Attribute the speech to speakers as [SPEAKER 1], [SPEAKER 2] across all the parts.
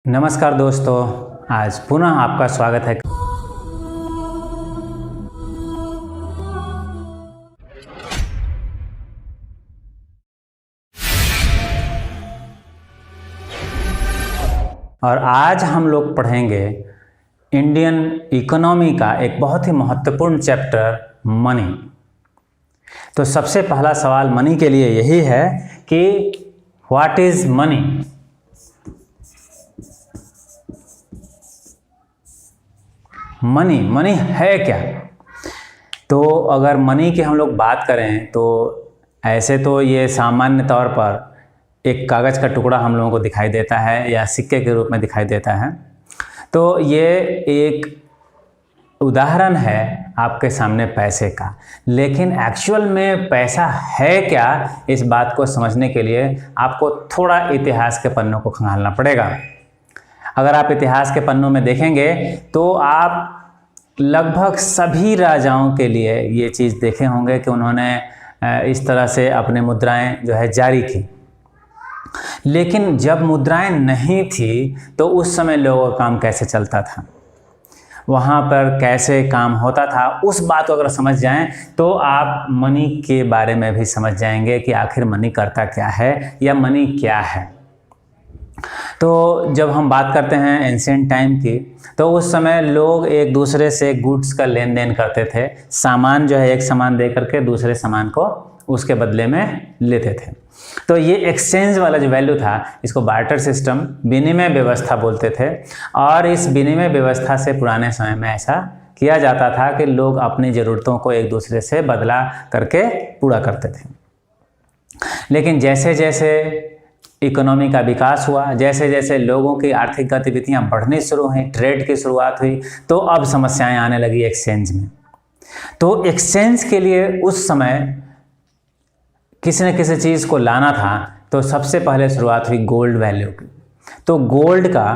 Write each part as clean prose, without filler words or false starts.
[SPEAKER 1] नमस्कार दोस्तों, आज पुनः आपका स्वागत है। और आज हम लोग पढ़ेंगे इंडियन इकोनॉमी का एक बहुत ही महत्वपूर्ण चैप्टर मनी। तो सबसे पहला सवाल मनी के लिए यही है कि व्हाट इज मनी। मनी है क्या। तो अगर मनी की हम लोग बात करें तो ऐसे तो ये सामान्य तौर पर एक कागज़ का टुकड़ा हम लोगों को दिखाई देता है या सिक्के के रूप में दिखाई देता है। तो ये एक उदाहरण है आपके सामने पैसे का, लेकिन एक्चुअल में पैसा है क्या, इस बात को समझने के लिए आपको थोड़ा इतिहास के पन्नों को खंगालना पड़ेगा। अगर आप इतिहास के पन्नों में देखेंगे तो आप लगभग सभी राजाओं के लिए ये चीज़ देखे होंगे कि उन्होंने इस तरह से अपने मुद्राएं जो है जारी की। लेकिन जब मुद्राएं नहीं थी तो उस समय लोगों का काम कैसे चलता था, वहाँ पर कैसे काम होता था, उस बात को अगर समझ जाएं तो आप मनी के बारे में भी समझ जाएंगे कि आखिर मनी करता क्या है या मनी क्या है। तो जब हम बात करते हैं एंशिएंट टाइम की, तो उस समय लोग एक दूसरे से गुड्स का लेन देन करते थे। सामान जो है एक सामान दे करके दूसरे सामान को उसके बदले में लेते थे। तो ये एक्सचेंज वाला जो वैल्यू था, इसको बार्टर सिस्टम, विनिमय व्यवस्था बोलते थे। और इस विनिमय व्यवस्था से पुराने समय में ऐसा किया जाता था कि लोग अपनी ज़रूरतों को एक दूसरे से बदला करके पूरा करते थे। लेकिन जैसे जैसे इकोनॉमी का विकास हुआ, जैसे जैसे लोगों की आर्थिक गतिविधियां बढ़नी शुरू हुई, ट्रेड की शुरुआत हुई, तो अब समस्याएं आने लगी एक्सचेंज में। तो एक्सचेंज के लिए उस समय किसी न किसी चीज़ को लाना था, तो सबसे पहले शुरुआत हुई गोल्ड वैल्यू की। तो गोल्ड का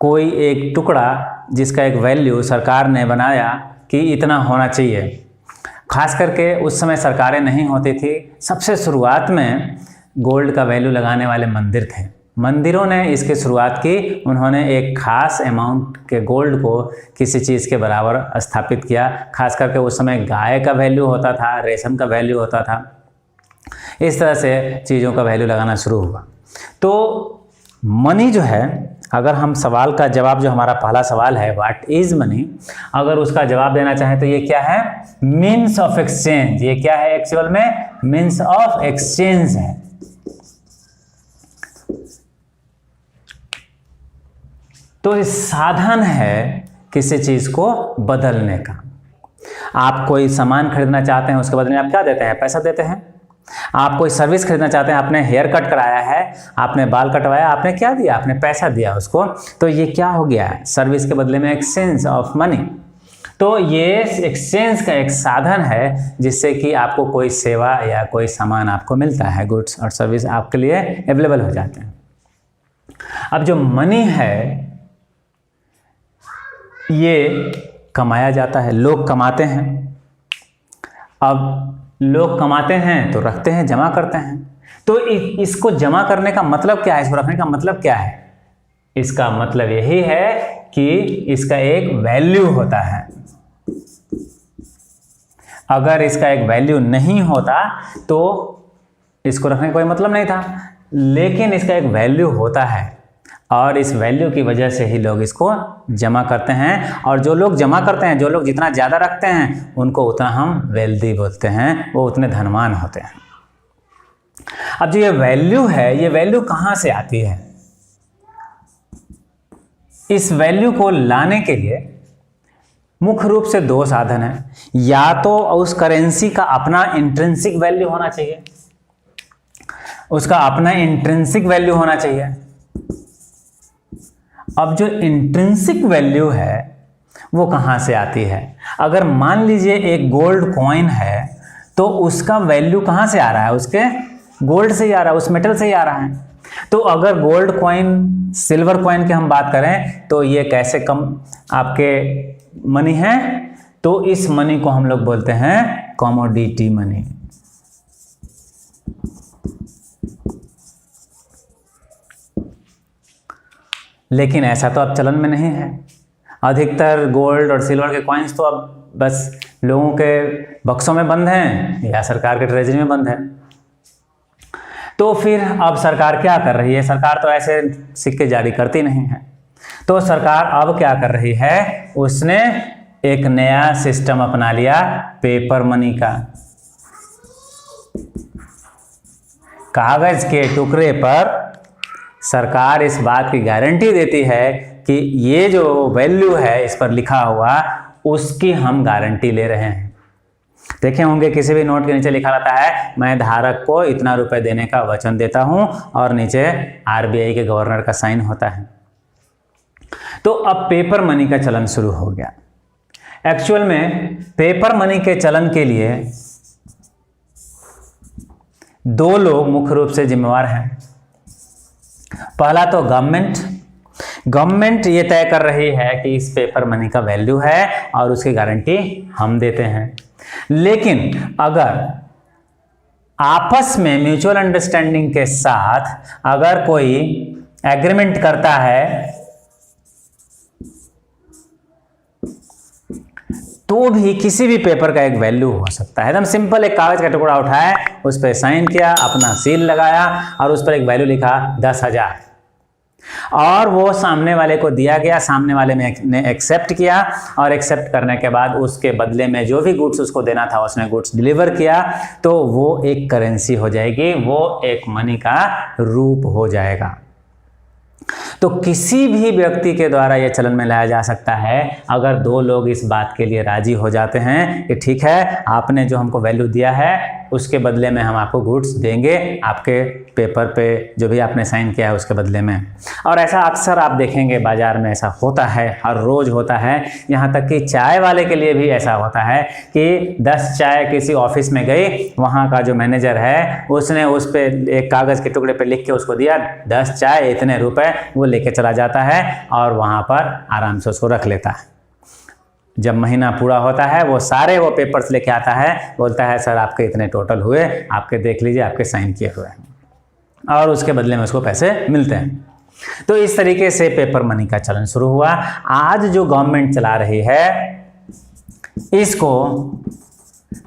[SPEAKER 1] कोई एक टुकड़ा जिसका एक वैल्यू सरकार ने बनाया कि इतना होना चाहिए। खास करके उस समय सरकारें नहीं होती थी। सबसे शुरुआत में गोल्ड का वैल्यू लगाने वाले मंदिर थे। मंदिरों ने इसकी शुरुआत की। उन्होंने एक खास अमाउंट के गोल्ड को किसी चीज़ के बराबर स्थापित किया। खास करके उस समय गाय का वैल्यू होता था, रेशम का वैल्यू होता था। इस तरह से चीज़ों का वैल्यू लगाना शुरू हुआ। तो मनी जो है, अगर हम सवाल का जवाब, जो हमारा पहला सवाल है व्हाट इज मनी, अगर उसका जवाब देना चाहें तो ये क्या है, मीन्स ऑफ एक्सचेंज। ये क्या है एक्चुअल में, मीन्स ऑफ एक्सचेंज है। तो ये साधन है किसी चीज को बदलने का। आप कोई सामान खरीदना चाहते हैं, उसके बदले में आप क्या देते हैं, पैसा देते हैं। आप कोई सर्विस खरीदना चाहते हैं, आपने हेयर कट कराया है, आपने बाल कटवाया, आपने क्या दिया, आपने पैसा दिया उसको। तो ये क्या हो गया है, सर्विस के बदले में एक्सचेंज ऑफ मनी। तो ये एक्सचेंज का एक साधन है जिससे कि आपको कोई सेवा या कोई सामान आपको मिलता है, गुड्स और सर्विस आपके लिए अवेलेबल हो जाते हैं। अब जो मनी है ये कमाया जाता है, लोग कमाते हैं। अब लोग कमाते हैं तो रखते हैं, जमा करते हैं। तो इसको जमा करने का मतलब क्या है, इसको रखने का मतलब क्या है। इसका मतलब यही है कि इसका एक वैल्यू होता है। अगर इसका एक वैल्यू नहीं होता तो इसको रखने का कोई मतलब नहीं था। लेकिन इसका एक वैल्यू होता है और इस वैल्यू की वजह से ही लोग इसको जमा करते हैं। और जो लोग जमा करते हैं, जो लोग जितना ज़्यादा रखते हैं, उनको उतना हम वेल्दी बोलते हैं, वो उतने धनवान होते हैं। अब जो ये वैल्यू है, ये वैल्यू कहाँ से आती है। इस वैल्यू को लाने के लिए मुख्य रूप से दो साधन हैं। या तो उस करेंसी का अपना इंट्रिंसिक वैल्यू होना चाहिए, उसका अपना इंट्रिंसिक वैल्यू होना चाहिए। अब जो इंट्रिंसिक वैल्यू है वो कहाँ से आती है। अगर मान लीजिए एक गोल्ड कॉइन है तो उसका वैल्यू कहाँ से आ रहा है, उसके गोल्ड से ही आ रहा है, उस मेटल से ही आ रहा है। तो अगर गोल्ड कॉइन, सिल्वर कॉइन की हम बात करें तो ये कैसे कम आपके मनी है, तो इस मनी को हम लोग बोलते हैं कमोडिटी मनी। लेकिन ऐसा तो अब चलन में नहीं है। अधिकतर गोल्ड और सिल्वर के कॉइन्स तो अब बस लोगों के बक्सों में बंद हैं या सरकार के ट्रेजरी में बंद है। तो फिर अब सरकार क्या कर रही है? सरकार तो ऐसे सिक्के जारी करती नहीं है। तो सरकार अब क्या कर रही है? उसने एक नया सिस्टम अपना लिया, पेपर मनी का। कागज के टुकड़े पर सरकार इस बात की गारंटी देती है कि ये जो वैल्यू है इस पर लिखा हुआ, उसकी हम गारंटी ले रहे हैं। देखे होंगे किसी भी नोट के नीचे लिखा रहता है, मैं धारक को इतना रुपए देने का वचन देता हूं, और नीचे आरबीआई के गवर्नर का साइन होता है। तो अब पेपर मनी का चलन शुरू हो गया। एक्चुअल में पेपर मनी के चलन के लिए दो लोग मुख्य रूप से जिम्मेवार हैं। पहला तो गवर्नमेंट ये तय कर रही है कि इस पेपर मनी का वैल्यू है और उसकी गारंटी हम देते हैं। लेकिन अगर आपस में म्यूचुअल अंडरस्टैंडिंग के साथ अगर कोई एग्रीमेंट करता है तो भी किसी भी पेपर का एक वैल्यू हो सकता है। एकदम सिंपल, एक कागज का टुकड़ा उठाया, उस पर साइन किया, अपना सील लगाया और उस पर एक वैल्यू लिखा 10,000, और वो सामने वाले को दिया गया। सामने वाले ने एक्सेप्ट किया, और एक्सेप्ट करने के बाद उसके बदले में जो भी गुड्स उसको देना था उसने गुड्स डिलीवर किया, तो वो एक करेंसी हो जाएगी, वो एक मनी का रूप हो जाएगा। तो किसी भी व्यक्ति के द्वारा यह चलन में लाया जा सकता है अगर दो लोग इस बात के लिए राजी हो जाते हैं कि ठीक है, आपने जो हमको वैल्यू दिया है उसके बदले में हम आपको गुड्स देंगे, आपके पेपर पे जो भी आपने साइन किया है उसके बदले में। और ऐसा अक्सर आप देखेंगे बाजार में ऐसा होता है, हर रोज होता है। यहाँ तक कि चाय वाले के लिए भी ऐसा होता है कि 10 चाय किसी ऑफिस में गई, वहाँ का जो मैनेजर है उसने उस पर एक कागज़ के टुकड़े पे लिख के उसको दिया 10 चाय इतने रुपए, वो लेके चला जाता है और वहाँ पर आराम से उसको रख लेता है। जब महीना पूरा होता है वो पेपर्स लेके आता है, बोलता है सर आपके इतने टोटल हुए, आपके देख लीजिए, आपके साइन किए हुए हैं, और उसके बदले में उसको पैसे मिलते हैं। तो इस तरीके से पेपर मनी का चलन शुरू हुआ। आज जो गवर्नमेंट चला रही है इसको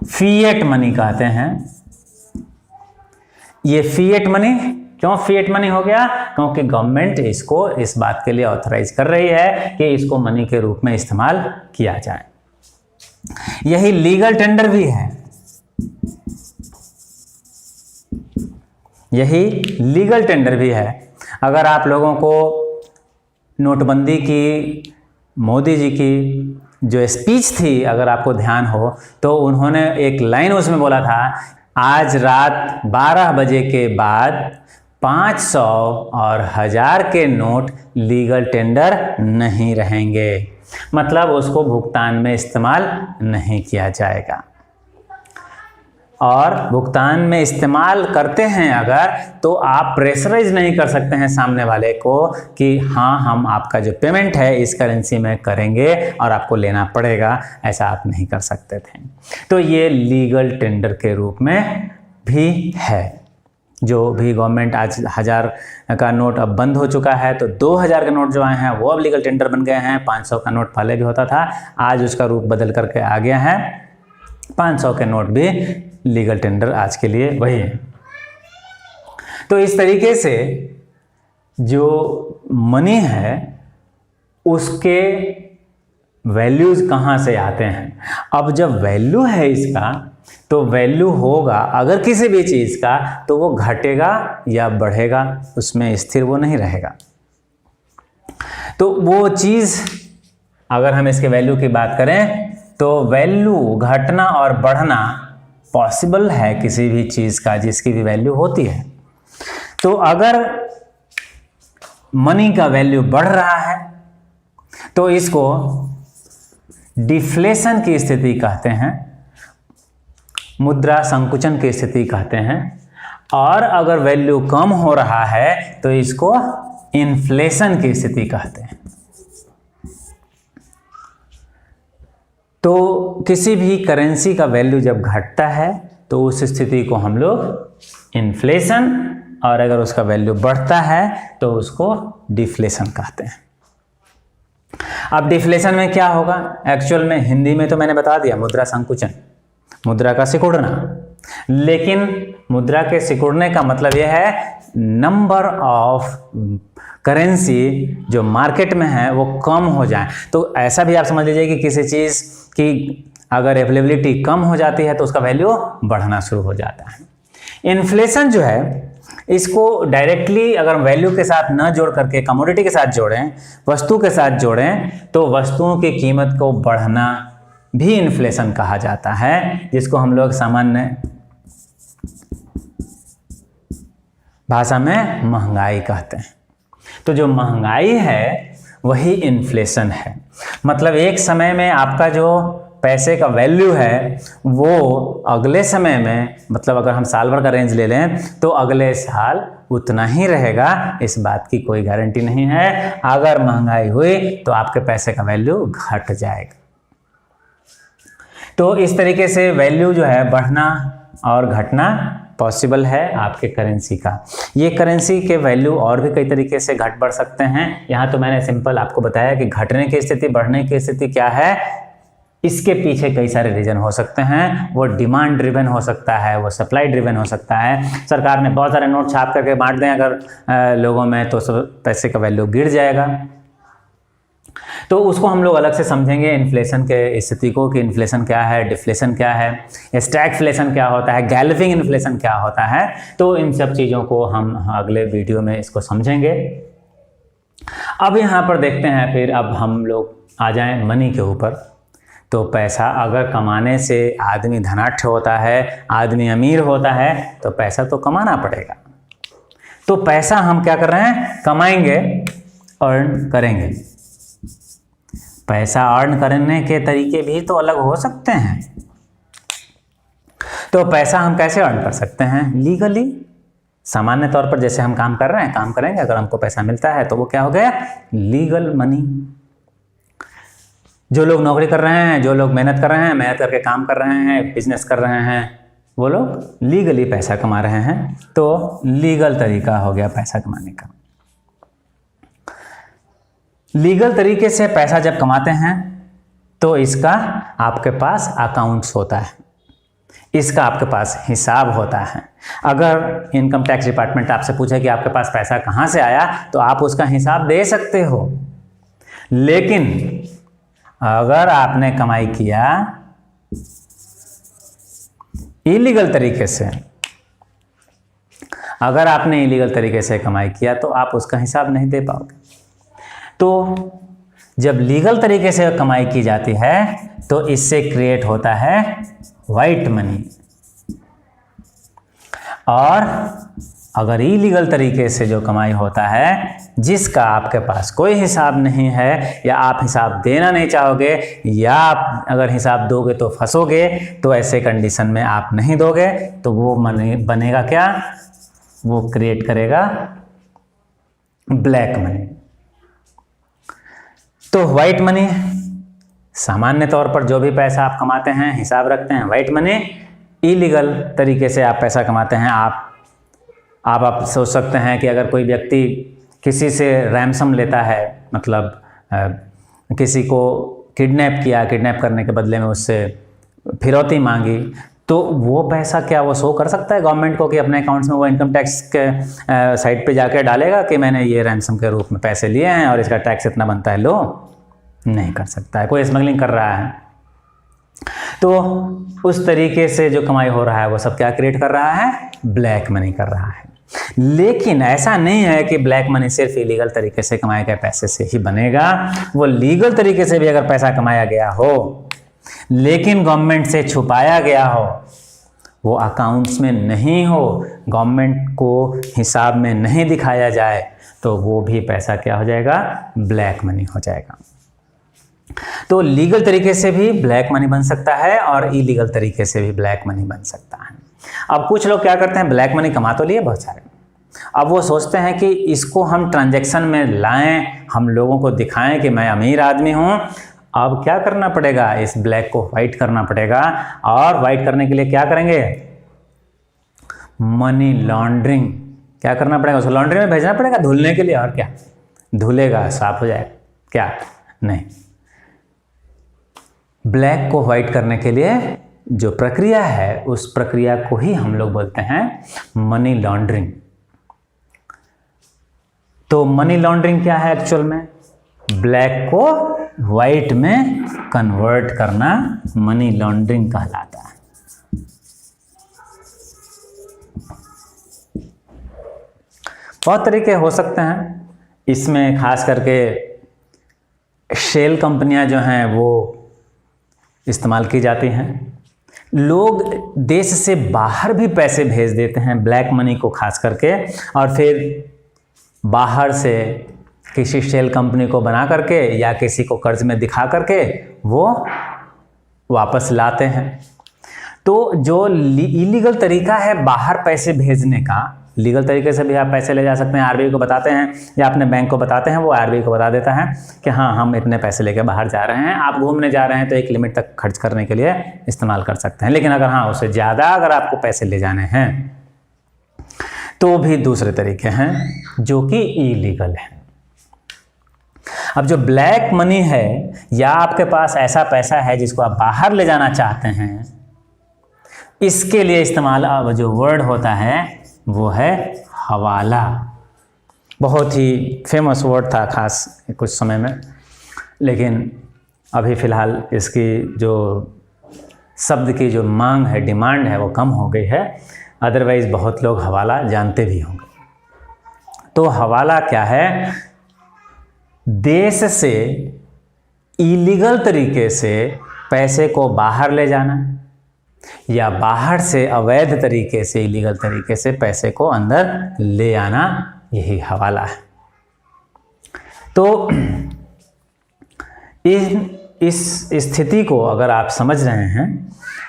[SPEAKER 1] फिएट मनी कहते हैं। ये फिएट मनी क्यों फिएट मनी हो गया? क्योंकि गवर्नमेंट इसको इस बात के लिए ऑथराइज कर रही है कि इसको मनी के रूप में इस्तेमाल किया जाए। यही लीगल टेंडर भी है, यही लीगल टेंडर भी है। अगर आप लोगों को नोटबंदी की मोदी जी की जो स्पीच थी अगर आपको ध्यान हो, तो उन्होंने एक लाइन उसमें बोला था, आज रात 12 बजे के बाद 500 और 1000 के नोट लीगल टेंडर नहीं रहेंगे, मतलब उसको भुगतान में इस्तेमाल नहीं किया जाएगा। और भुगतान में इस्तेमाल करते हैं अगर, तो आप प्रेशराइज नहीं कर सकते हैं सामने वाले को कि हाँ हम आपका जो पेमेंट है इस करेंसी में करेंगे और आपको लेना पड़ेगा, ऐसा आप नहीं कर सकते थे। तो ये लीगल टेंडर के रूप में भी है। जो भी गवर्नमेंट आज 1000 का नोट अब बंद हो चुका है, तो 2000 के नोट जो आए हैं वो अब लीगल टेंडर बन गए हैं। 500 का नोट पहले भी होता था, आज उसका रूप बदल करके आ गया है। 500 के नोट भी लीगल टेंडर आज के लिए वही है। तो इस तरीके से जो मनी है उसके वैल्यूज कहाँ से आते हैं? अब जब वैल्यू है इसका, तो वैल्यू होगा अगर किसी भी चीज़ का, तो वो घटेगा या बढ़ेगा, उसमें स्थिर वो नहीं रहेगा। तो वो चीज़ अगर हम इसके वैल्यू की बात करें तो वैल्यू घटना और बढ़ना पॉसिबल है किसी भी चीज़ का जिसकी भी वैल्यू होती है। तो अगर मनी का वैल्यू बढ़ रहा है तो इसको डिफ्लेशन की स्थिति कहते हैं, मुद्रा संकुचन की स्थिति कहते हैं। और अगर वैल्यू कम हो रहा है तो इसको इन्फ्लेशन की स्थिति कहते हैं। तो किसी भी करेंसी का वैल्यू जब घटता है तो उस स्थिति को हम लोग इन्फ्लेशन और अगर उसका वैल्यू बढ़ता है तो उसको डिफ्लेशन कहते हैं। अब डिफ्लेशन में क्या होगा, एक्चुअल में हिंदी में तो मैंने बता दिया, मुद्रा संकुचन, मुद्रा का सिकुड़ना। लेकिन मुद्रा के सिकुड़ने का मतलब यह है नंबर ऑफ करेंसी जो मार्केट में है वो कम हो जाए। तो ऐसा भी आप समझ लीजिए कि किसी चीज़ की अगर अवेलेबिलिटी कम हो जाती है तो उसका वैल्यू बढ़ना शुरू हो जाता है। इन्फ्लेशन जो है इसको डायरेक्टली अगर वैल्यू के साथ न जोड़ करके कमोडिटी के साथ जोड़ें, वस्तु के साथ जोड़ें, तो वस्तुओं की कीमत को बढ़ना भी इन्फ्लेशन कहा जाता है, जिसको हम लोग सामान्य भाषा में महंगाई कहते हैं। तो जो महंगाई है वही इन्फ्लेशन है। मतलब एक समय में आपका जो पैसे का वैल्यू है वो अगले समय में, मतलब अगर हम साल भर का रेंज ले लें तो अगले साल उतना ही रहेगा, इस बात की कोई गारंटी नहीं है। अगर महंगाई हुई तो आपके पैसे का वैल्यू घट जाएगा। तो इस तरीके से वैल्यू जो है बढ़ना और घटना पॉसिबल है आपके करेंसी का। ये करेंसी के वैल्यू और भी कई तरीके से घट बढ़ सकते हैं। यहाँ तो मैंने सिंपल आपको बताया कि घटने की स्थिति, बढ़ने की स्थिति क्या है, इसके पीछे कई सारे रीजन हो सकते हैं। वो डिमांड ड्रिवन हो सकता है, वो सप्लाई ड्रिवन हो सकता है। सरकार ने बहुत सारे नोट छाप करके बांट दें अगर लोगों में, तो पैसे का वैल्यू गिर जाएगा। तो उसको हम लोग अलग से समझेंगे इन्फ्लेशन के स्थिति को, कि इन्फ्लेशन क्या है, डिफ्लेशन क्या है, स्टैगफ्लेशन क्या होता है, गैल्विंग इन्फ्लेशन क्या होता है। तो इन सब चीज़ों को हम अगले वीडियो में इसको समझेंगे। अब यहाँ पर देखते हैं, फिर अब हम लोग आ जाएं मनी के ऊपर। तो पैसा अगर कमाने से आदमी धनाढ्य होता है, आदमी अमीर होता है, तो पैसा तो कमाना पड़ेगा। तो पैसा हम क्या कर रहे हैं, कमाएंगे, अर्न करेंगे। पैसा अर्न करने के तरीके भी तो अलग हो सकते हैं। तो पैसा हम कैसे अर्न कर सकते हैं, लीगली। सामान्य तौर पर जैसे हम काम कर रहे हैं, काम करेंगे, अगर हमको पैसा मिलता है तो वो क्या हो गया, लीगल मनी। जो लोग नौकरी कर रहे हैं, जो लोग मेहनत कर रहे हैं, मेहनत करके काम कर रहे हैं, बिजनेस कर रहे हैं, वो लोग लीगली पैसा कमा रहे हैं। तो लीगल तरीका हो गया पैसा कमाने का। लीगल तरीके से पैसा जब कमाते हैं तो इसका आपके पास अकाउंट्स होता है, इसका आपके पास हिसाब होता है। अगर इनकम टैक्स डिपार्टमेंट आपसे पूछे कि आपके पास पैसा कहाँ से आया, तो आप उसका हिसाब दे सकते हो। लेकिन अगर आपने कमाई किया इलीगल तरीके से, अगर आपने इलीगल तरीके से कमाई किया तो आप उसका हिसाब नहीं दे पाओगे। तो जब लीगल तरीके से कमाई की जाती है तो इससे क्रिएट होता है वाइट मनी। और अगर इलीगल तरीके से जो कमाई होता है, जिसका आपके पास कोई हिसाब नहीं है, या आप हिसाब देना नहीं चाहोगे, या आप अगर हिसाब दोगे तो फंसोगे, तो ऐसे कंडीशन में आप नहीं दोगे, तो वो मनी बनेगा क्या, वो क्रिएट करेगा ब्लैक मनी। तो वाइट मनी, सामान्य तौर पर जो भी पैसा आप कमाते हैं, हिसाब रखते हैं, वाइट मनी। इलीगल तरीके से आप पैसा कमाते हैं, आप सोच सकते हैं कि अगर कोई व्यक्ति किसी से रैंसम लेता है, मतलब किसी को किडनैप किया, किडनैप करने के बदले में उससे फिरौती मांगी, तो वो पैसा क्या वो शो कर सकता है गवर्नमेंट को कि अपने अकाउंट्स में वो इनकम टैक्स के साइट पे जाके डालेगा कि मैंने ये रैंसम के रूप में पैसे लिए हैं और इसका टैक्स इतना बनता है, लो? नहीं कर सकता है। कोई स्मगलिंग कर रहा है तो उस तरीके से जो कमाई हो रहा है वो सब क्या क्रिएट कर रहा है, ब्लैक मनी कर रहा है। लेकिन ऐसा नहीं है कि ब्लैक मनी सिर्फ इलीगल तरीके से कमाए गए पैसे से ही बनेगा। वो लीगल तरीके से भी अगर पैसा कमाया गया हो लेकिन गवर्नमेंट से छुपाया गया हो, वो अकाउंट्स में नहीं हो, गवर्नमेंट को हिसाब में नहीं दिखाया जाए, तो वो भी पैसा क्या हो जाएगा, ब्लैक मनी हो जाएगा। तो लीगल तरीके से भी ब्लैक मनी बन सकता है और इलीगल तरीके से भी ब्लैक मनी बन सकता है। अब कुछ लोग क्या करते हैं, ब्लैक मनी कमा तो लिए बहुत सारे, अब वो सोचते हैं कि इसको हम ट्रांजैक्शन में लाएं, हम लोगों को दिखाएं कि मैं अमीर आदमी हूं। अब क्या करना पड़ेगा, इस ब्लैक को वाइट करना पड़ेगा। और वाइट करने के लिए क्या करेंगे, मनी लॉन्ड्रिंग क्या करना पड़ेगा, उसको लॉन्ड्री में भेजना पड़ेगा धुलने के लिए, और क्या, धुलेगा, साफ हो जाएगा, क्या नहीं। ब्लैक को वाइट करने के लिए जो प्रक्रिया है, उस प्रक्रिया को ही हम लोग बोलते हैं मनी लॉन्ड्रिंग। तो मनी लॉन्ड्रिंग क्या है एक्चुअल में, ब्लैक को वाइट में कन्वर्ट करना मनी लॉन्ड्रिंग कहलाता है। बहुत तरीके हो सकते हैं इसमें, खास करके शेल कंपनियां जो हैं वो इस्तेमाल की जाती हैं। लोग देश से बाहर भी पैसे भेज देते हैं ब्लैक मनी को खास करके, और फिर बाहर से किसी शेल कंपनी को बना करके या किसी को कर्ज में दिखा करके वो वापस लाते हैं। तो जो इलीगल तरीका है बाहर पैसे भेजने का, लीगल तरीके से भी आप पैसे ले जा सकते हैं, आरबीआई को बताते हैं या अपने बैंक को बताते हैं, वो आरबीआई को बता देता है कि हाँ हम इतने पैसे लेके बाहर जा रहे हैं, आप घूमने जा रहे हैं तो एक लिमिट तक खर्च करने के लिए इस्तेमाल कर सकते हैं। लेकिन अगर हाँ उससे ज़्यादा अगर आपको पैसे ले जाने हैं तो भी दूसरे तरीके हैं जो कि इलीगल हैं। अब जो ब्लैक मनी है या आपके पास ऐसा पैसा है जिसको आप बाहर ले जाना चाहते हैं, इसके लिए इस्तेमाल जो वर्ड होता है वो है हवाला। बहुत ही फेमस वर्ड था खास कुछ समय में, लेकिन अभी फ़िलहाल इसकी जो शब्द की जो मांग है, डिमांड है, वो कम हो गई है। अदरवाइज़ बहुत लोग हवाला जानते भी होंगे। तो हवाला क्या है, देश से इलीगल तरीके से पैसे को बाहर ले जाना या बाहर से अवैध तरीके से, इलीगल तरीके से पैसे को अंदर ले आना, यही हवाला है। तो इस स्थिति को अगर आप समझ रहे हैं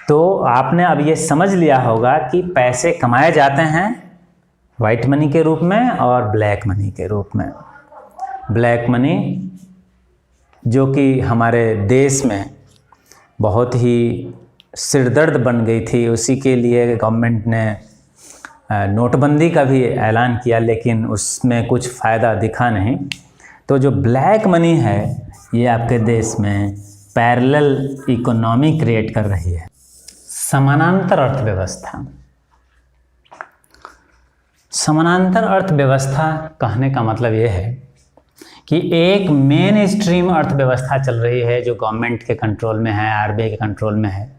[SPEAKER 1] तो आपने अब ये समझ लिया होगा कि पैसे कमाए जाते हैं वाइट मनी के रूप में और ब्लैक मनी के रूप में। ब्लैक मनी जो कि हमारे देश में बहुत ही सिरदर्द बन गई थी, उसी के लिए गवर्नमेंट ने नोटबंदी का भी ऐलान किया, लेकिन उसमें कुछ फ़ायदा दिखा नहीं। तो जो ब्लैक मनी है ये आपके देश में पैरेलल इकोनॉमी क्रिएट कर रही है, समानांतर अर्थव्यवस्था। समानांतर अर्थव्यवस्था कहने का मतलब ये है कि एक मेन स्ट्रीम अर्थव्यवस्था चल रही है जो गवर्नमेंट के कंट्रोल में है, आरबीआई के कंट्रोल में है,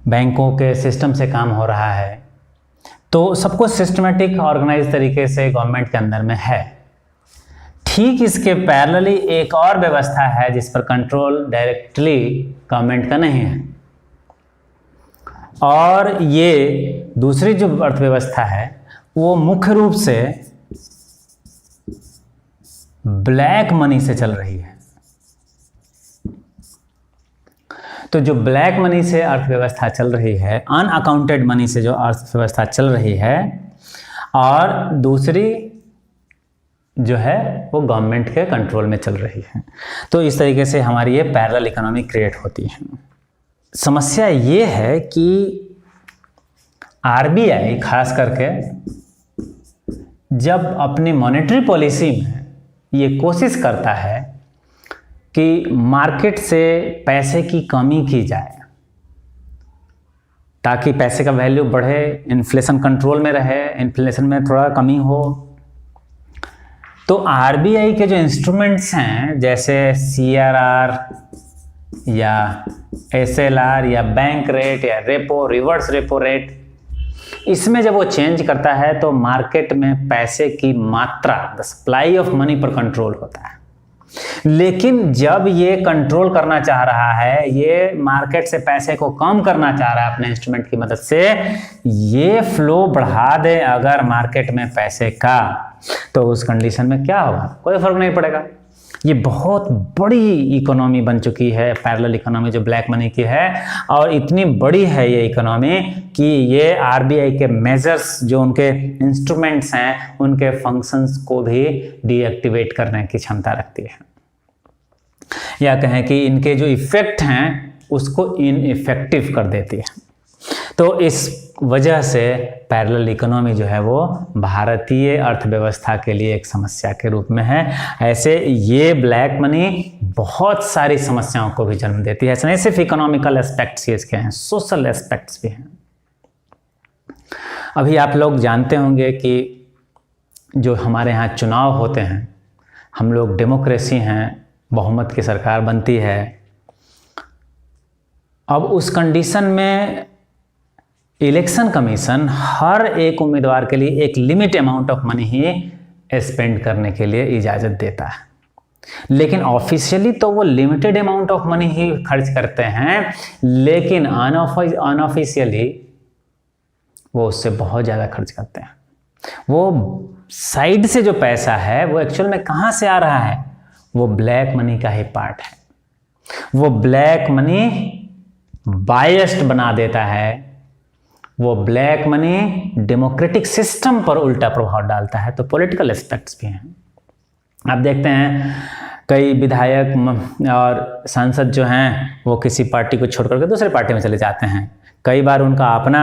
[SPEAKER 1] बैंकों के सिस्टम से काम हो रहा है, तो सब कुछ सिस्टमेटिक ऑर्गेनाइज तरीके से गवर्नमेंट के अंदर में है। ठीक इसके पैरेलली एक और व्यवस्था है जिस पर कंट्रोल डायरेक्टली गवर्नमेंट का नहीं है, और ये दूसरी जो अर्थव्यवस्था है वो मुख्य रूप से ब्लैक मनी से चल रही है। तो जो ब्लैक मनी से अर्थव्यवस्था चल रही है, अनअकाउंटेड मनी से जो अर्थव्यवस्था चल रही है, और दूसरी जो है वो गवर्नमेंट के कंट्रोल में चल रही है। तो इस तरीके से हमारी ये पैरेलल इकोनॉमी क्रिएट होती है। समस्या ये है कि आरबीआई खास करके जब अपनी मॉनेटरी पॉलिसी में ये कोशिश करता है कि मार्केट से पैसे की कमी की जाए ताकि पैसे का वैल्यू बढ़े, इन्फ्लेशन कंट्रोल में रहे, इन्फ्लेशन में थोड़ा कमी हो, तो आरबीआई के जो इंस्ट्रूमेंट्स हैं जैसे सीआरआर या एसएलआर या बैंक रेट या रेपो, रिवर्स रेपो रेट, इसमें जब वो चेंज करता है तो मार्केट में पैसे की मात्रा, द सप्लाई ऑफ मनी पर कंट्रोल होता है। लेकिन जब ये कंट्रोल करना चाह रहा है, ये मार्केट से पैसे को कम करना चाह रहा है अपने इंस्ट्रूमेंट की मदद से, ये फ्लो बढ़ा दे अगर मार्केट में पैसे का, तो उस कंडीशन में क्या होगा, कोई फर्क नहीं पड़ेगा। ये बहुत बड़ी इकोनॉमी बन चुकी है पैरेलल इकोनॉमी जो ब्लैक मनी की है, और इतनी बड़ी है ये इकोनॉमी कि ये आरबीआई के मेजर्स जो उनके इंस्ट्रूमेंट्स हैं उनके फंक्शंस को भी डीएक्टिवेट करने की क्षमता रखती है, या कहें कि इनके जो इफेक्ट हैं उसको इनइफेक्टिव कर देती है। तो इस वजह से पैरेलल इकोनॉमी जो है वो भारतीय अर्थव्यवस्था के लिए एक समस्या के रूप में है। ऐसे ये ब्लैक मनी बहुत सारी समस्याओं को भी जन्म देती है। ऐसे नहीं सिर्फ इकोनॉमिकल एस्पेक्ट्स इसके हैं, सोशल एस्पेक्ट्स भी हैं। अभी आप लोग जानते होंगे कि जो हमारे यहाँ चुनाव होते हैं, हम लोग डेमोक्रेसी हैं, बहुमत की सरकार बनती है। अब उस कंडीशन में इलेक्शन कमीशन हर एक उम्मीदवार के लिए एक limit amount of money he spend करने के लिए इजाज़त देता है, लेकिन ऑफिशियली तो वो लिमिटेड अमाउंट ऑफ मनी ही खर्च करते हैं, लेकिन अनऑफिशियली वो उससे बहुत ज़्यादा खर्च करते हैं। वो साइड से जो पैसा है वो एक्चुअल में कहाँ से आ रहा है? वो ब्लैक मनी का ही पार्ट है। वो ब्लैक मनी बायस्ड बना देता है, वो ब्लैक मनी डेमोक्रेटिक सिस्टम पर उल्टा प्रभाव डालता है। तो पॉलिटिकल एस्पेक्ट्स भी हैं। आप देखते हैं कई विधायक और सांसद जो हैं वो किसी पार्टी को छोड़ करके दूसरे पार्टी में चले जाते हैं। कई बार उनका अपना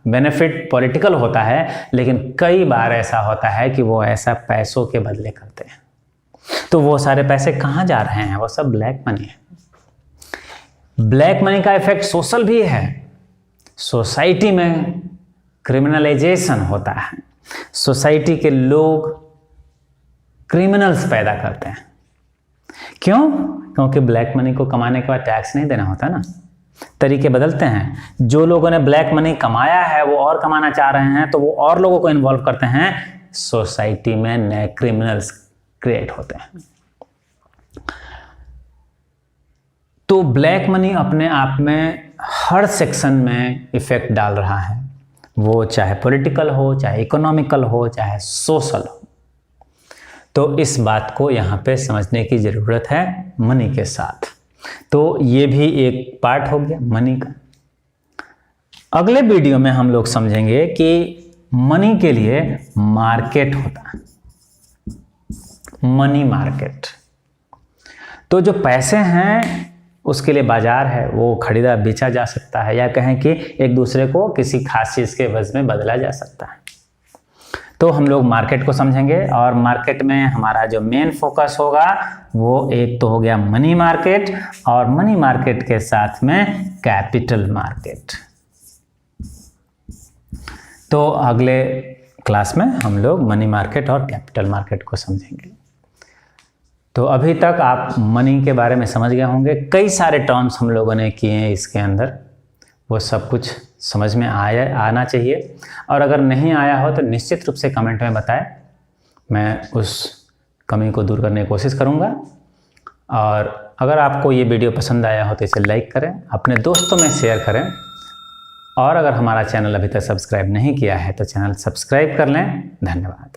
[SPEAKER 1] बेनिफिट पॉलिटिकल होता है, लेकिन कई बार ऐसा होता है कि वो ऐसा पैसों के बदले करते हैं। तो वो सारे पैसे कहाँ जा रहे हैं? वो सब ब्लैक मनी है। ब्लैक मनी का इफेक्ट सोशल भी है। सोसाइटी में क्रिमिनलाइजेशन होता है। सोसाइटी के लोग क्रिमिनल्स पैदा करते हैं। क्यों? क्योंकि ब्लैक मनी को कमाने के बाद टैक्स नहीं देना होता ना, तरीके बदलते हैं। जो लोगों ने ब्लैक मनी कमाया है वो और कमाना चाह रहे हैं, तो वो और लोगों को इन्वॉल्व करते हैं। सोसाइटी में नए क्रिमिनल्स क्रिएट होते हैं। तो ब्लैक मनी अपने आप में हर सेक्शन में इफेक्ट डाल रहा है, वो चाहे पॉलिटिकल हो, चाहे इकोनॉमिकल हो, चाहे सोशल हो। तो इस बात को यहाँ पे समझने की ज़रूरत है मनी के साथ। तो ये भी एक पार्ट हो गया मनी का। अगले वीडियो में हम लोग समझेंगे कि मनी के लिए मार्केट होता है, मनी मार्केट। तो जो पैसे हैं उसके लिए बाजार है, वो खरीदा बेचा जा सकता है, या कहें कि एक दूसरे को किसी खास चीज़ के एवज में बदला जा सकता है। तो हम लोग मार्केट को समझेंगे, और मार्केट में हमारा जो मेन फोकस होगा वो एक तो हो गया मनी मार्केट, और मनी मार्केट के साथ में कैपिटल मार्केट। तो अगले क्लास में हम लोग मनी मार्केट और कैपिटल मार्केट को समझेंगे। तो अभी तक आप मनी के बारे में समझ गए होंगे। कई सारे टर्म्स हम लोगों ने किए हैं इसके अंदर, वो सब कुछ समझ में आना चाहिए। और अगर नहीं आया हो तो निश्चित रूप से कमेंट में बताएं, मैं उस कमी को दूर करने की कोशिश करूँगा। और अगर आपको ये वीडियो पसंद आया हो तो इसे लाइक करें, अपने दोस्तों में शेयर करें, और अगर हमारा चैनल अभी तक सब्सक्राइब नहीं किया है तो चैनल सब्सक्राइब कर लें। धन्यवाद।